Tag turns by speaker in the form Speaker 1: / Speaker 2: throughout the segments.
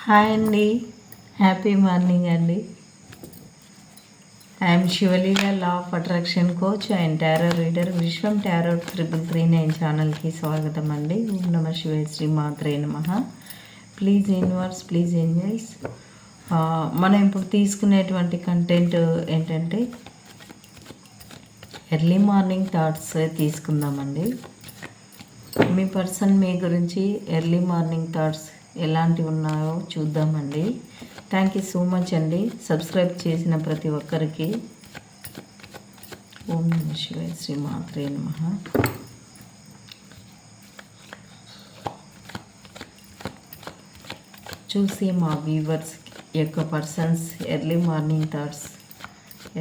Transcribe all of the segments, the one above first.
Speaker 1: Hi అండి, happy morning అండి. I'm Sivaleela, law of attraction coach and tarot reader. Vishwam tarot 3339 ఛానల్కి స్వాగతం అండి. ఓం నమ శివాయ, శ్రీ మాత్రే నమః. Please universe, please angels. మనం ఇప్పుడు తీసుకునేటువంటి కంటెంట్ ఏంటంటే ఎర్లీ మార్నింగ్ థాట్స్ తీసుకుందామండి. మీ పర్సన్ మీ గురించి ఎర్లీ మార్నింగ్ థాట్స్ ఎలాంటివి ఉన్నాయో చూద్దామండి. థ్యాంక్ యూ సో మచ్ అండి సబ్స్క్రైబ్ చేసిన ప్రతి ఒక్కరికి. ఓం నమ శివాయ, శ్రీ మాత్రే నమః. చూసి మా వ్యూవర్స్ యొక్క పర్సన్స్ ఎర్లీ మార్నింగ్ థాట్స్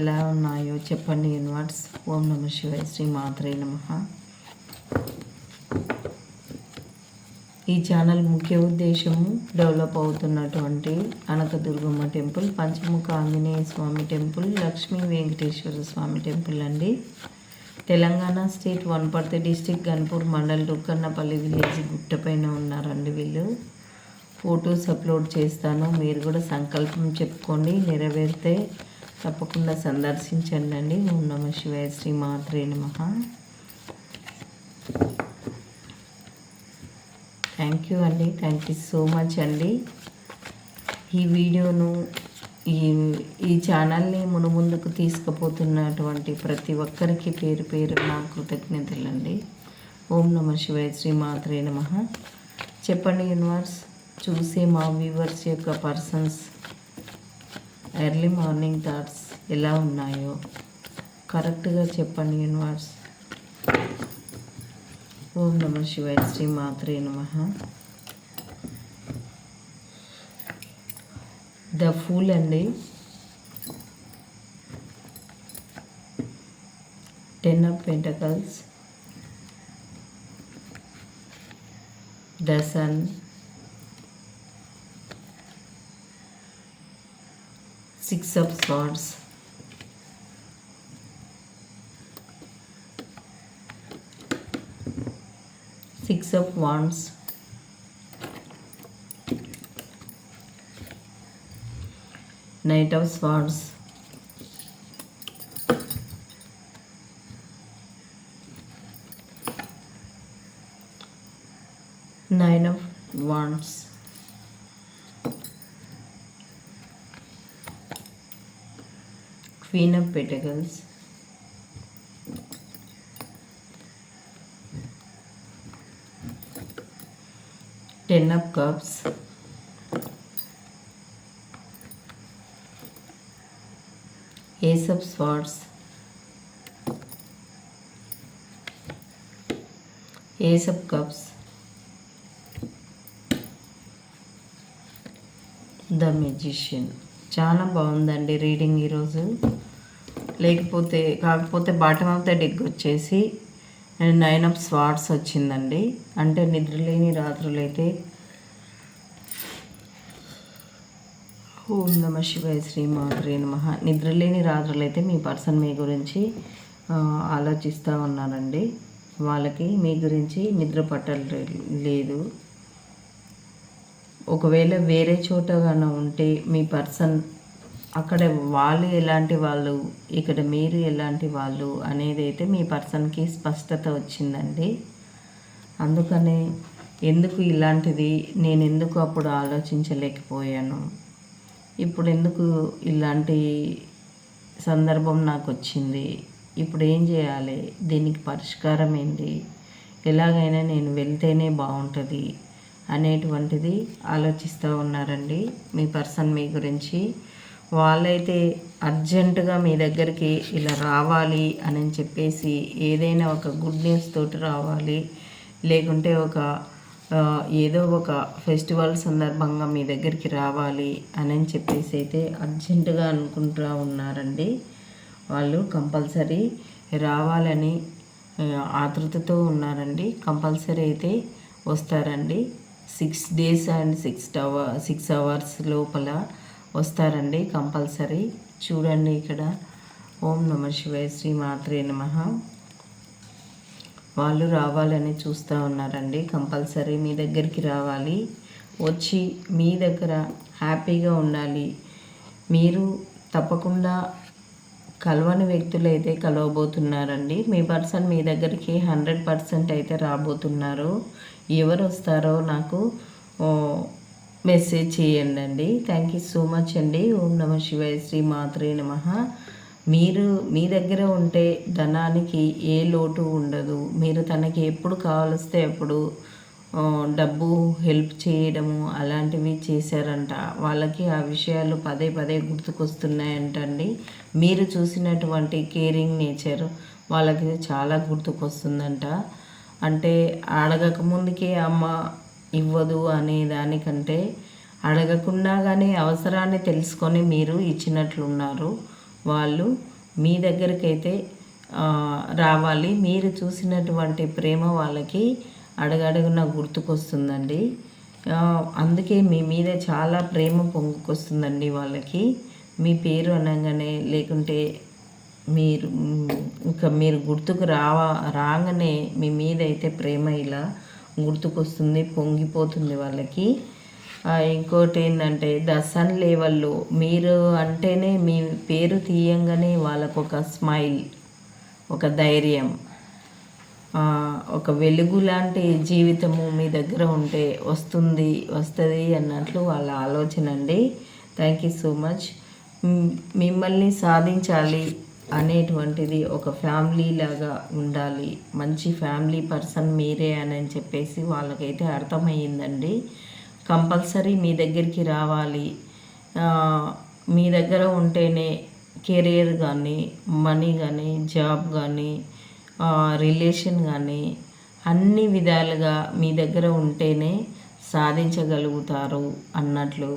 Speaker 1: ఎలా ఉన్నాయో చెప్పండి యూనివర్స్. ఓం నమ శివాయ, శ్రీ మాత్రే నమః. ఈ ఛానల్ ముఖ్య ఉద్దేశము డెవలప్ అవుతున్నటువంటి Kanakadurgamma temple, Panchamukha Anjaneya Swamy temple, Lakshmi Venkateswara Swamy temple అండి. Telangana state, Wanaparthy district, Ganpur mandal, Rukkannapalli village గుట్టపైన ఉన్నారండి వీళ్ళు. ఫొటోస్ అప్లోడ్ చేస్తాను, మీరు కూడా సంకల్పం చెప్పుకోండి, నెరవేరితే తప్పకుండా సందర్శించండి అండి. ఓం నమ శివాయ, శ్రీ మాత్రే నమః. థ్యాంక్ యూ అండి, థ్యాంక్ యూ సో మచ్ అండి. ఈ వీడియోను ఈ ఛానల్ని ముందుకు తీసుకుపోతున్నటువంటి ప్రతి ఒక్కరికి పేరు పేరు నా కృతజ్ఞతలండి. ఓం నమ శివాయ, శ్రీ మాత్రే నమః. చెప్పండి యూనివర్స్, చూసే మా వ్యూవర్స్ యొక్క పర్సన్స్ ఎర్లీ మార్నింగ్ థాట్స్ ఎలా ఉన్నాయో కరెక్ట్గా చెప్పండి యూనివర్స్. ఓం నమ శివాయ, శ్రీ మాత్రే నమః. ద ఫూల్ అండి, 10 of Pentacles, the Sun, Six of Swords, Six of Wands, Knight of Swords, Nine of Wands, Queen of Pentacles, Ten of Cups, Ace of Swords, Ace of Cups, The Magician. చాలా బాగుందండి reading ఈరోజు. కాకపోతే bottom of the deck వచ్చేసి 9 of Swords వచ్చిందండి. అంటే నిద్రలేని రాత్రులైతే, ఓం నమ శివాయ, శ్రీ మాత్రే నమః. నిద్రలేని రాత్రులైతే మీ పర్సన్ మీ గురించి ఆలోచిస్తూ ఉన్నారండి. వాళ్ళకి మీ గురించి నిద్ర పట్టలేదు. ఒకవేళ వేరే చోటగానే ఉంటే మీ పర్సన్ అక్కడ వాళ్ళు ఎలాంటి వాళ్ళు, ఇక్కడ మీరు ఎలాంటి వాళ్ళు అనేది అయితే మీ పర్సన్కి స్పష్టత వచ్చిందండి. అందుకనే ఎందుకు ఇలాంటిది నేను ఎందుకు అప్పుడు ఆలోచించలేకపోయాను, ఇప్పుడు ఎందుకు ఇలాంటి సందర్భం నాకు వచ్చింది, ఇప్పుడు ఏం చేయాలి, దీనికి పరిష్కారం ఏంటి, ఎలాగైనా నేను వెళ్తేనే బాగుంటుంది అనేటువంటిది ఆలోచిస్తూ ఉన్నారండి మీ పర్సన్ మీ గురించి. వాళ్ళైతే అర్జెంటుగా మీ దగ్గరికి ఇలా రావాలి అని చెప్పేసి ఏదైనా ఒక గుడ్ న్యూస్ తోటి రావాలి, లేకుంటే ఏదో ఒక ఫెస్టివల్ సందర్భంగా మీ దగ్గరికి రావాలి అని చెప్పేసి అయితే అర్జెంటుగా అనుకుంటూ ఉన్నారండి. వాళ్ళు కంపల్సరీ రావాలని ఆతృతతో ఉన్నారండి. కంపల్సరీ అయితే వస్తారండి. 6 days అండ్ 6 hours లోపల వస్తారండి కంపల్సరీ. చూడండి ఇక్కడ. ఓం నమ శివాయ, శ్రీ మాత్రే నమః. వాళ్ళు రావాలని చూస్తూ ఉన్నారండి. కంపల్సరీ మీ దగ్గరికి రావాలి. వచ్చి మీ దగ్గర హ్యాపీగా ఉండాలి. మీరు తప్పకుండా కలవని వ్యక్తులు అయితే కలవబోతున్నారండి. మీ పర్సన్ మీ దగ్గరికి 100% అయితే రాబోతున్నారు. ఎవరు వస్తారో నాకు మెసేజ్ చేయండి. థ్యాంక్ యూ సో మచ్ అండి. ఓం నమ శివాయ, శ్రీ మాత్రే నమః. మీరు మీ దగ్గర ఉంటే ధనానికి ఏ లోటు ఉండదు. మీరు తనకి ఎప్పుడు కావలిస్తే అప్పుడు డబ్బు హెల్ప్ చేయడము అలాంటివి చేశారంట. వాళ్ళకి ఆ విషయాలు పదే పదే గుర్తుకొస్తున్నాయంటండి. మీరు చూసినటువంటి కేరింగ్ నేచర్ వాళ్ళకి చాలా గుర్తుకొస్తుందంట. అంటే అడగక ముందుకే అమ్మ ఇవ్వదు అనే దానికంటే అడగకుండా కానీ అవసరాన్ని తెలుసుకొని మీరు ఇచ్చినట్లున్నారు. వాళ్ళు మీ దగ్గరికైతే రావాలి. మీరు చూసినటువంటి ప్రేమ వాళ్ళకి అడగడుగున గుర్తుకొస్తుందండి. అందుకే మీ మీద చాలా ప్రేమ పొంగుకొస్తుందండి వాళ్ళకి. మీ పేరు అనగానే లేకుంటే మీరు గుర్తుకు రాగానే మీ మీద అయితే ప్రేమ ఇలా గుర్తుకొస్తుంది, పొంగిపోతుంది వాళ్ళకి. ఇంకోటి ఏంటంటే ద సన్ లెవెల్లో మీరు అంటేనే మీ పేరు తీయంగానే వాళ్ళకు ఒక స్మైల్, ఒక ధైర్యం, ఒక వెలుగు లాంటి జీవితము మీ దగ్గర ఉంటే వస్తుంది అన్నట్లు వాళ్ళ ఆలోచన అండి. Thank you so much. మిమ్మల్ని సాధించాలి అనేటువంటిది ఒక ఫ్యామిలీ లాగా ఉండాలి, మంచి ఫ్యామిలీ పర్సన్ మీరే అని చెప్పేసి వాళ్ళకైతే అర్థమయ్యిందండి. కంపల్సరీ మీ దగ్గరికి రావాలి. మీ దగ్గర ఉంటేనే కెరియర్ కానీ, మనీ కానీ, జాబ్ కానీ, రిలేషన్ కానీ అన్ని విధాలుగా మీ దగ్గర ఉంటేనే సాధించగలుగుతారు అన్నట్లు.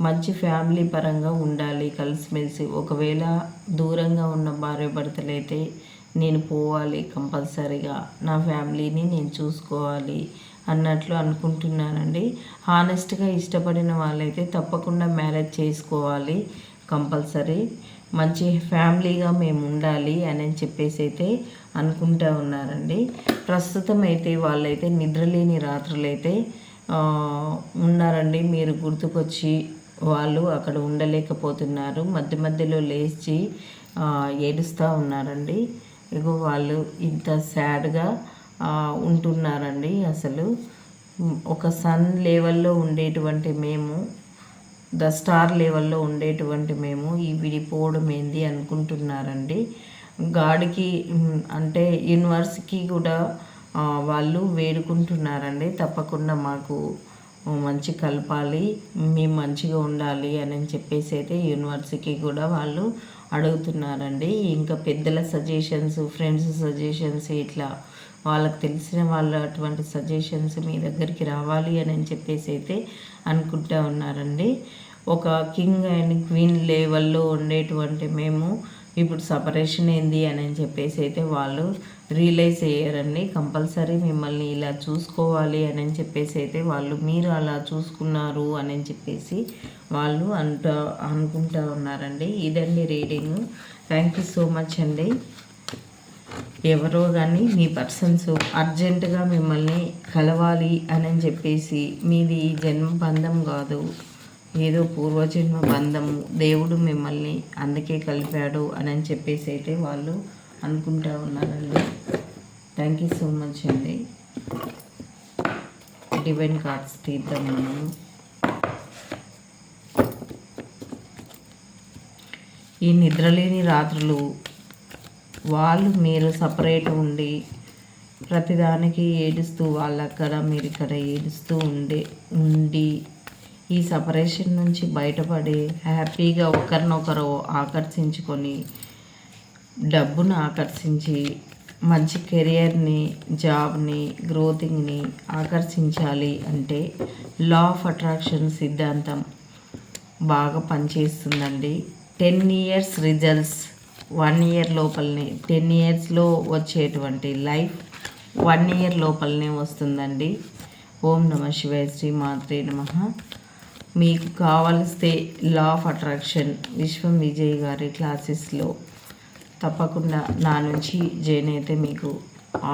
Speaker 1: మంచి ఫ్యామిలీ పరంగా ఉండాలి, కలిసిమెలిసి. ఒకవేళ దూరంగా ఉన్న భార్యాభర్తలైతే నేను పోవాలి కంపల్సరీగా, నా ఫ్యామిలీని నేను చూసుకోవాలి అన్నట్లు అనుకుంటున్నానండి. హానెస్ట్గా ఇష్టపడిన వాళ్ళైతే తప్పకుండా మ్యారేజ్ చేసుకోవాలి కంపల్సరీ. మంచి ఫ్యామిలీగా మేము ఉండాలి అని చెప్పేసి అయితే అనుకుంటూ ఉన్నారండి. ప్రస్తుతం అయితే వాళ్ళైతే నిద్రలేని రాత్రులైతే ఉన్నారండి. మీరు గుర్తుకొచ్చి వాళ్ళు అక్కడ ఉండలేకపోతున్నారు. మధ్య మధ్యలో లేచి ఏడుస్తూ ఉన్నారండి. ఇగో వాళ్ళు ఇంత సాడ్గా ఉంటున్నారండి. అసలు ఒక సన్ లెవెల్లో ఉండేటువంటి మేము, ద స్టార్ లెవెల్లో ఉండేటువంటి మేము ఈ విడిపోవడం ఏంది అనుకుంటున్నారండి. గాడికి అంటే యూనివర్స్కి కూడా వాళ్ళు వేడుకుంటున్నారండి. తప్పకుండా మాకు మంచి కలపాలి, మేము మంచిగా ఉండాలి అని చెప్పేసి అయితే యూనివర్స్కి కూడా వాళ్ళు అడుగుతున్నారండి. ఇంకా పెద్దల సజెషన్స్, ఫ్రెండ్స్ సజెషన్స్, ఇట్లా వాళ్ళకి తెలిసిన వాళ్ళ అటువంటి సజెషన్స్ మీ దగ్గరికి రావాలి అని చెప్పేసి అయితే అనుకుంటూ ఉన్నారండి. ఒక కింగ్ అండ్ క్వీన్ లెవెల్లో ఉండేటువంటి మేము ఇప్పుడు సపరేషన్ ఏంది అని చెప్పేసి అయితే వాళ్ళు రియలైజ్ అయ్యారండి. కంపల్సరీ మిమ్మల్ని ఇలా చూసుకోవాలి అని చెప్పేసి అయితే వాళ్ళు మీరు అలా చూసుకున్నారు అని చెప్పేసి వాళ్ళు అనుకుంటూ ఉన్నారండి. ఇదండి reading. Thank you so much అండి. ఎవరో కానీ మీ పర్సన్స్ అర్జెంటుగా మిమ్మల్ని కలవాలి అని చెప్పేసి, మీది జన్మ బంధం కాదు, ఏదో పూర్వజన్మ బంధము, దేవుడు మిమ్మల్ని అందుకే కలిపాడు అని చెప్పేసి అయితే వాళ్ళు అనుకుంటూ ఉన్నారండి. థ్యాంక్ యూ సో మచ్ అండి. డివైన్ కార్డ్స్ తీద్దాం మనం. ఈ నిద్రలేని రాత్రులు వాళ్ళు మీరు సపరేట్ ఉండి ప్రతిదానికి ఏడుస్తూ, వాళ్ళక్కడ మీరు ఇక్కడ ఏడుస్తూ ఉండి ఈ సపరేషన్ నుంచి బయటపడి హ్యాపీగా ఒకరినొకరు ఆకర్షించుకొని, డబ్బును ఆకర్షించి, మంచి కెరియర్ని, జాబ్ని, గ్రోతింగ్ని ఆకర్షించాలి అంటే లా ఆఫ్ అట్రాక్షన్ సిద్ధాంతం బాగా పనిచేస్తుందండి. 10 years రిజల్ట్స్ 1 year లోపలనే, 10 yearsలో వచ్చేటువంటి లైఫ్ 1 year లోపలనే వస్తుందండి. ఓం నమ శివాయ, శ్రీ మాత్రే నమః. మీకు కావలిస్తే లా ఆఫ్ అట్రాక్షన్ విశ్వం విజయ్ గారి క్లాసెస్లో తప్పకుండా నా నుంచి జాయిన్ అయితే మీకు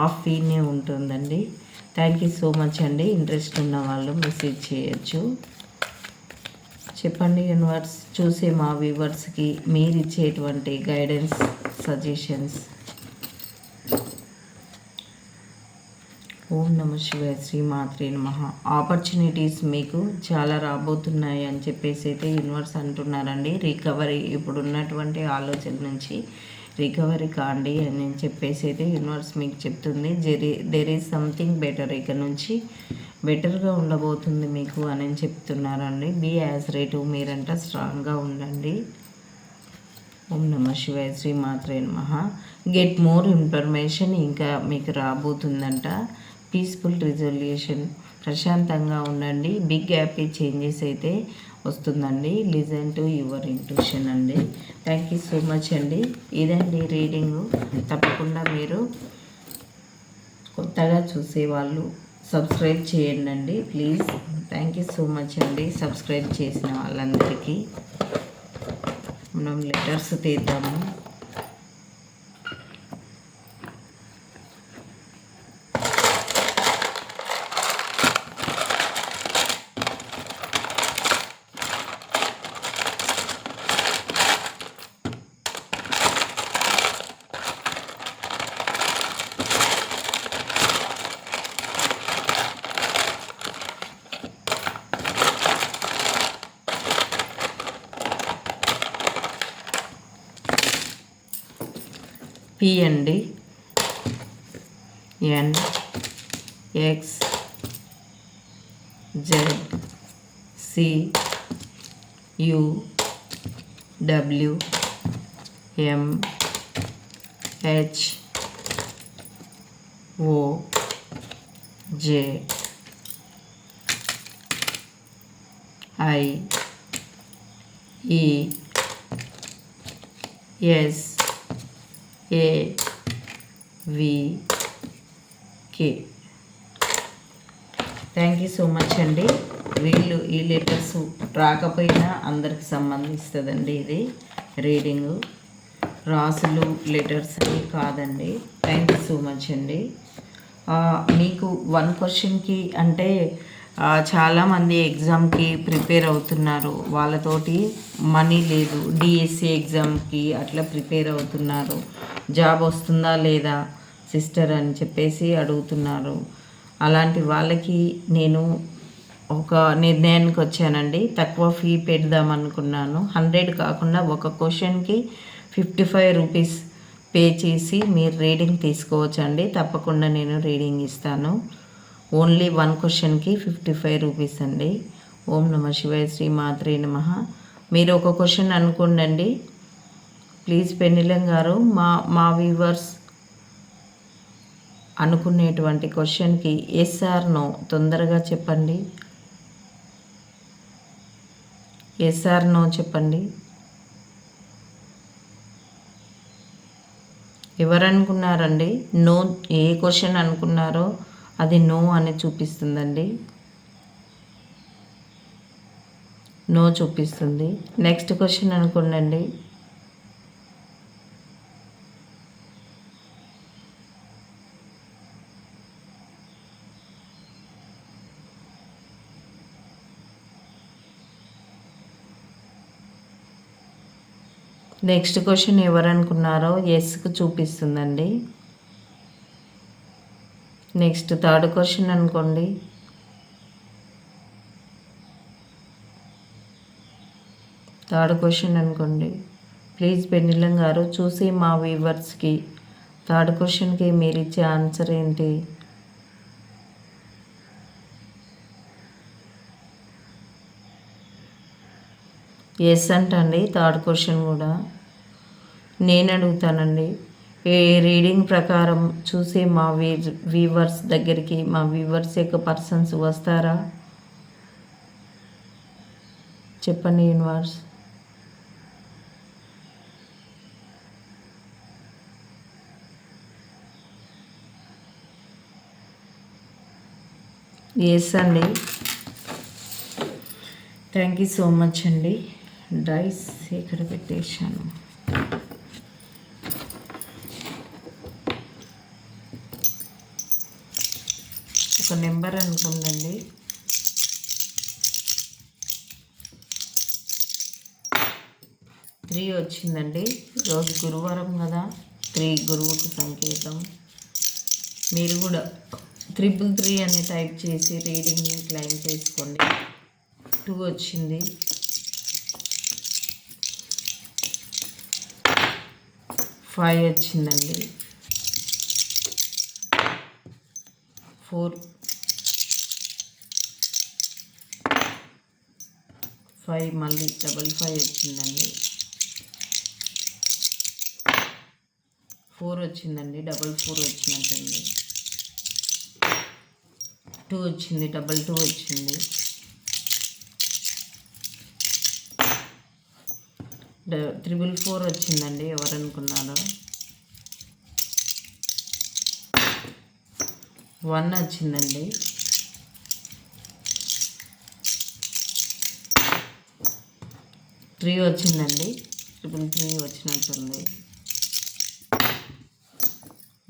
Speaker 1: ఆఫ్ ఫీనే ఉంటుందండి. థ్యాంక్ యూ సో మచ్ అండి. ఇంట్రెస్ట్ ఉన్న వాళ్ళు మెసేజ్ చేయొచ్చు. చెప్పండి యూనివర్స్, చూసే మా వ్యూవర్స్కి మీరు ఇచ్చేటువంటి గైడెన్స్, సజెషన్స్. ఓం నమ శివాయ, శ్రీ మాత్రే నమః. ఆపర్చునిటీస్ మీకు చాలా రాబోతున్నాయి అని చెప్పేసి అయితే యూనివర్స్ అంటున్నారండి. రికవరీ, ఇప్పుడు ఉన్నటువంటి ఆలోచన నుంచి రికవరీ కాండి అని చెప్పేసి అయితే యూనివర్స్ మీకు చెప్తుంది. దెర్ ఈజ్ సంథింగ్ బెటర్, ఇక నుంచి బెటర్గా ఉండబోతుంది మీకు అని చెప్తున్నారండి. బీ యాజ్ రేటు, మీరంట స్ట్రాంగ్గా ఉండండి. ఓం నమ శివాయ, శ్రీ మాత్రే నమః. గెట్ మోర్ ఇన్ఫర్మేషన్ ఇంకా మీకు రాబోతుందంట. పీస్ఫుల్ రిజల్యూషన్, ప్రశాంతంగా ఉండండి. బిగ్ హ్యాపీ చేంజెస్ అయితే వస్తుందండి. లిజన్ టు యువర్ ఇంట్యూషన్ అండి. థ్యాంక్ యూ సో మచ్ అండి. ఇదండి రీడింగు. తప్పకుండా మీరు కొత్తగా చూసేవాళ్ళు సబ్స్క్రైబ్ చేయండి please. Thank you so much అండి సబ్స్క్రైబ్ చేసిన వాళ్ళందరికీ. మనం లెటర్స్ తీద్దాము. పి అండి, N, X, Z, C, U, W, M, H, O, J, I, E, S, A, V, K. Thank you so much అండి. వీళ్ళు ఈ లెటర్స్ రాకపోయినా అందరికి సంబంధిస్తుందండి. ఇది రీడింగు, రాసులు, లెటర్స్ అని కాదండి. థ్యాంక్ యూ సో మచ్ అండి. మీకు వన్ క్వశ్చన్కి అంటే చాలామంది ఎగ్జామ్కి ప్రిపేర్ అవుతున్నారు, వాళ్ళతోటి మనీ లేదు, డిఎస్సి ఎగ్జామ్కి అట్లా ప్రిపేర్ అవుతున్నారు. జాబ్ వస్తుందా లేదా సిస్టర్ అని చెప్పేసి అడుగుతున్నారు. అలాంటి వాళ్ళకి నేను ఒక నిర్ణయానికి వచ్చానండి. తక్కువ ఫీ పెడదాం అనుకున్నాను. 100 కాకుండా ఒక క్వశ్చన్కి 55 రూపీస్ పే చేసి మీరు రీడింగ్ తీసుకోవచ్చండి. తప్పకుండా నేను రీడింగ్ ఇస్తాను. ఓన్లీ వన్ క్వశ్చన్కి 55 రూపీస్ అండి. ఓం నమ శివాయ, శ్రీ మాత్రే నమః. మీరు ఒక క్వశ్చన్ అనుకోండి ప్లీజ్. పెన్నిలం గారు, మా వ్యూవర్స్ అనుకునేటువంటి క్వశ్చన్కి ఎస్ ఆర్ నో తొందరగా చెప్పండి. ఎస్ ఆర్ నో చెప్పండి. ఎవరు అనుకున్నారండి? నో, ఏ క్వశ్చన్ అనుకున్నారో అది నో అని చూపిస్తుందండి. నో చూపిస్తుంది. నెక్స్ట్ క్వశ్చన్ అనుకోండి. నెక్స్ట్ క్వశ్చన్ ఎవరు అనుకున్నారో ఎస్కు చూపిస్తుందండి. నెక్స్ట్ థర్డ్ క్వశ్చన్ అనుకోండి. థర్డ్ క్వశ్చన్ అనుకోండి. ప్లీజ్ పెన్నిలం గారు, చూసి మా వ్యూవర్స్కి థర్డ్ క్వశ్చన్కి మీరు ఇచ్చే ఆన్సర్ ఏంటి? ఎస్ అంటండి. థర్డ్ క్వశ్చన్ కూడా నేను అడుగుతానండి. ఏ రీడింగ్ ప్రకారం చూసి మా వ్యూవర్స్ దగ్గరికి మా వ్యూవర్స్ యొక్క పర్సన్స్ వస్తారా? చెప్పండి యూనివర్స్. ఎస్ అండి. థ్యాంక్ యూ సో మచ్ అండి. డైస్ ఇక్కడ పెట్టేశాను. ఒక నెంబర్ అనుకోండి. త్రీ వచ్చిందండి. ఈరోజు గురువారం కదా, 3 గురువుకు సంకేతం. మీరు కూడా 333 అని టైప్ చేసి రీడింగ్ని క్లెయిమ్ చేసుకోండి. 2 వచ్చింది. 5 వచ్చిందండి. 4 5 మళ్ళీ 55 వచ్చిందండి. 4 వచ్చిందండి. 44 వచ్చినట్టండి. 2 వచ్చింది. 22 వచ్చింది. 444 వచ్చిందండి. ఎవరు అనుకున్నారో. 1 వచ్చిందండి. 3 వచ్చిందండి. 333 వచ్చినట్టుంది.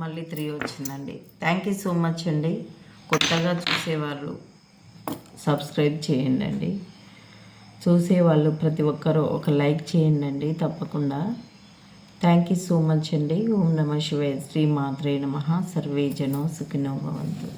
Speaker 1: మళ్ళీ 3 వచ్చిందండి. థ్యాంక్ యూ సో మచ్ అండి. కొత్తగా చూసేవాళ్ళు సబ్స్క్రైబ్ చేయండి. చూసేవాళ్ళు ప్రతి ఒక్కరూ ఒక లైక్ చేయండి తప్పకుండా. థ్యాంక్ యూ సో మచ్ అండి. ఓం నమః శివాయ. శ్రీ మాత్రే నమః. సర్వే జనో సుఖినో భవంతు.